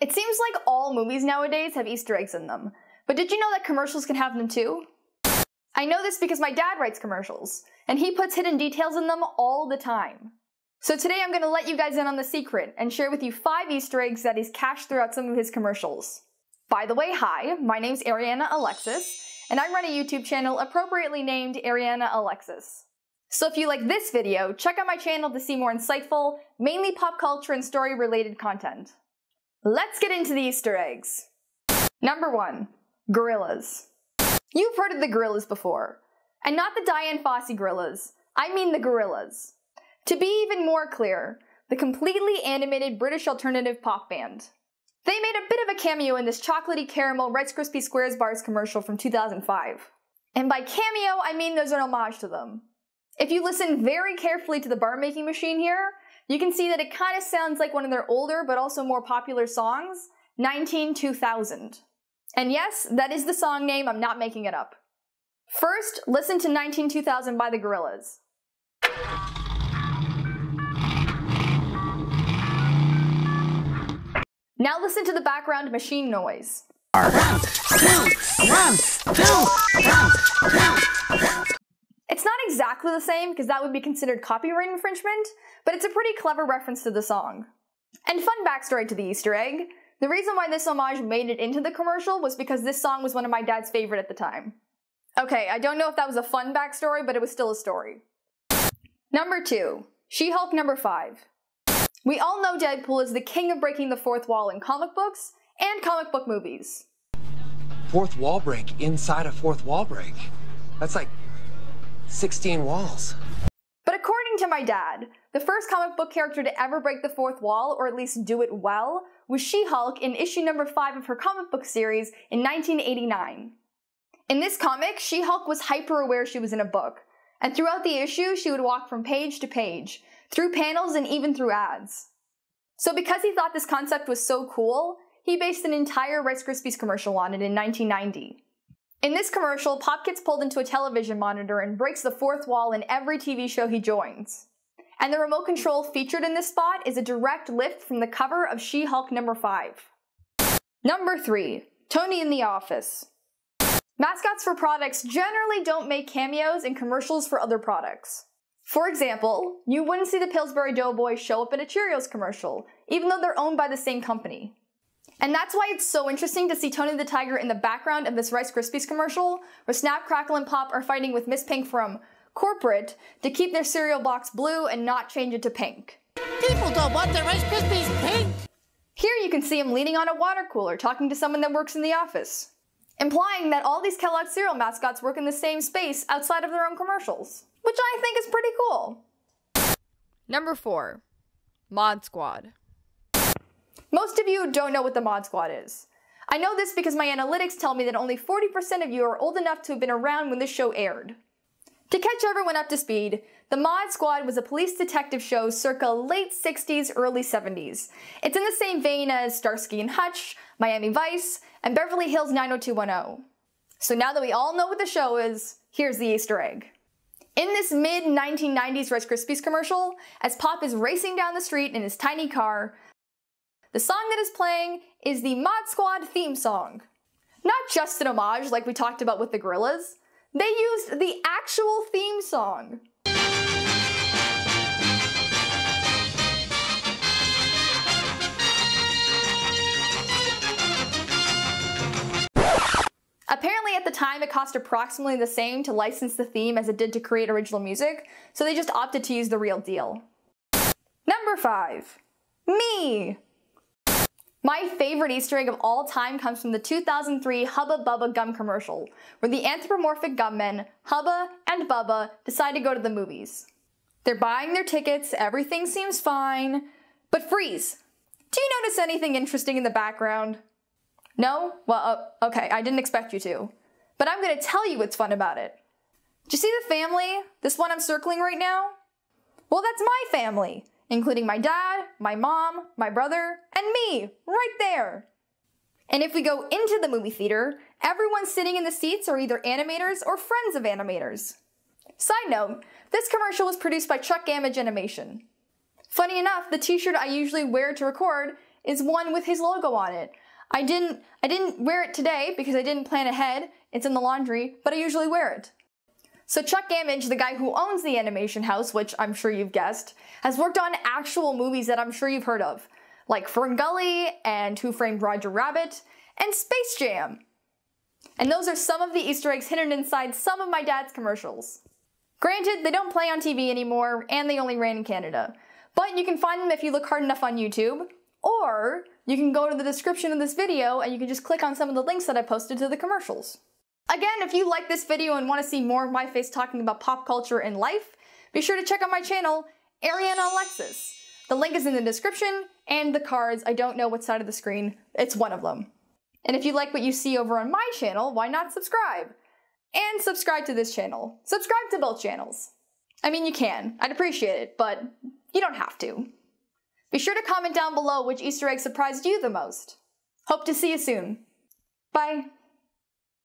It seems like all movies nowadays have Easter eggs in them, but did you know that commercials can have them too? I know this because my dad writes commercials, and he puts hidden details in them all the time. So today I'm going to let you guys in on the secret and share with you 5 Easter eggs that he's cached throughout some of his commercials. By the way, hi, my name's Ariana Alexis, and I run a YouTube channel appropriately named Ariana Alexis. So if you like this video, check out my channel to see more insightful, mainly pop culture and story related content. Let's get into the Easter eggs. Number 1. Gorillas. You've heard of the Gorillas before, and not the Diane Fossey Gorillas, I mean the Gorillas. To be even more clear, the completely animated British alternative pop band. They made a bit of a cameo in this chocolatey caramel Rice Krispies Squares bars commercial from 2005. And by cameo, I mean there's an homage to them. If you listen very carefully to the bar making machine here, you can see that it kind of sounds like one of their older but also more popular songs, 19-2000. And yes, that is the song name, I'm not making it up. First, listen to 19-2000 by the Gorillas. Now listen to the background machine noise. It's not exactly the same because that would be considered copyright infringement, but it's a pretty clever reference to the song. And fun backstory to the Easter egg, the reason why this homage made it into the commercial was because this song was one of my dad's favorite at the time. Okay, I don't know if that was a fun backstory, but it was still a story. Number 2. She-Hulk number 5. We all know Deadpool is the king of breaking the fourth wall in comic books and comic book movies. Fourth wall break inside a fourth wall break. That's like 16 walls. But according to my dad, the first comic book character to ever break the fourth wall, or at least do it well, was She-Hulk in issue number 5 of her comic book series in 1989. In this comic, She-Hulk was hyper-aware she was in a book, and throughout the issue, she would walk from page to page, through panels and even through ads. So because he thought this concept was so cool, he based an entire Rice Krispies commercial on it in 1990. In this commercial, Pop gets pulled into a television monitor and breaks the fourth wall in every TV show he joins. And the remote control featured in this spot is a direct lift from the cover of She-Hulk number 5. Number 3. Tony in the Office. Mascots for products generally don't make cameos in commercials for other products. For example, you wouldn't see the Pillsbury Doughboy show up in a Cheerios commercial, even though they're owned by the same company. And that's why it's so interesting to see Tony the Tiger in the background of this Rice Krispies commercial, where Snap, Crackle, and Pop are fighting with Miss Pink from corporate to keep their cereal box blue and not change it to pink. People don't want their Rice Krispies pink! Here you can see him leaning on a water cooler talking to someone that works in the office, implying that all these Kelloggs cereal mascots work in the same space outside of their own commercials, which I think is pretty cool. Number 4. Mod Squad. Most of you don't know what the Mod Squad is. I know this because my analytics tell me that only 40% of you are old enough to have been around when this show aired. To catch everyone up to speed, the Mod Squad was a police detective show circa late 60s, early 70s. It's in the same vein as Starsky and Hutch, Miami Vice, and Beverly Hills 90210. So now that we all know what the show is, here's the Easter egg. In this mid-1990s Rice Krispies commercial, as Pop is racing down the street in his tiny car, the song that is playing is the Mod Squad theme song. Not just an homage like we talked about with the Gorillas, they used the actual theme song. Apparently at the time it cost approximately the same to license the theme as it did to create original music, so they just opted to use the real deal. Number 5. Me! My favorite Easter egg of all time comes from the 2003 Hubba Bubba gum commercial, where the anthropomorphic gummen, Hubba and Bubba, decide to go to the movies. They're buying their tickets, everything seems fine, but freeze! Do you notice anything interesting in the background? No? Well, okay, I didn't expect you to. But I'm gonna tell you what's fun about it. Do you see the family? This one I'm circling right now? Well, that's my family, including my dad, my mom, my brother, and me, right there. And if we go into the movie theater, everyone sitting in the seats are either animators or friends of animators. Side note, this commercial was produced by Chuck Gamage Animation. Funny enough, the t-shirt I usually wear to record is one with his logo on it. I didn't wear it today because I didn't plan ahead. It's in the laundry, but I usually wear it. So Chuck Gamage, the guy who owns the animation house, which I'm sure you've guessed, has worked on actual movies that I'm sure you've heard of, like Ferngully and Who Framed Roger Rabbit and Space Jam. And those are some of the Easter eggs hidden inside some of my dad's commercials. Granted, they don't play on TV anymore, and they only ran in Canada. But you can find them if you look hard enough on YouTube, or you can go to the description of this video and you can just click on some of the links that I posted to the commercials. Again, if you like this video and want to see more of my face talking about pop culture and life, be sure to check out my channel, Ariana Alexis. The link is in the description, and the cards, I don't know what side of the screen, it's one of them. And if you like what you see over on my channel, why not subscribe? And subscribe to this channel. Subscribe to both channels. I mean, you can. I'd appreciate it, but you don't have to. Be sure to comment down below which Easter egg surprised you the most. Hope to see you soon. Bye.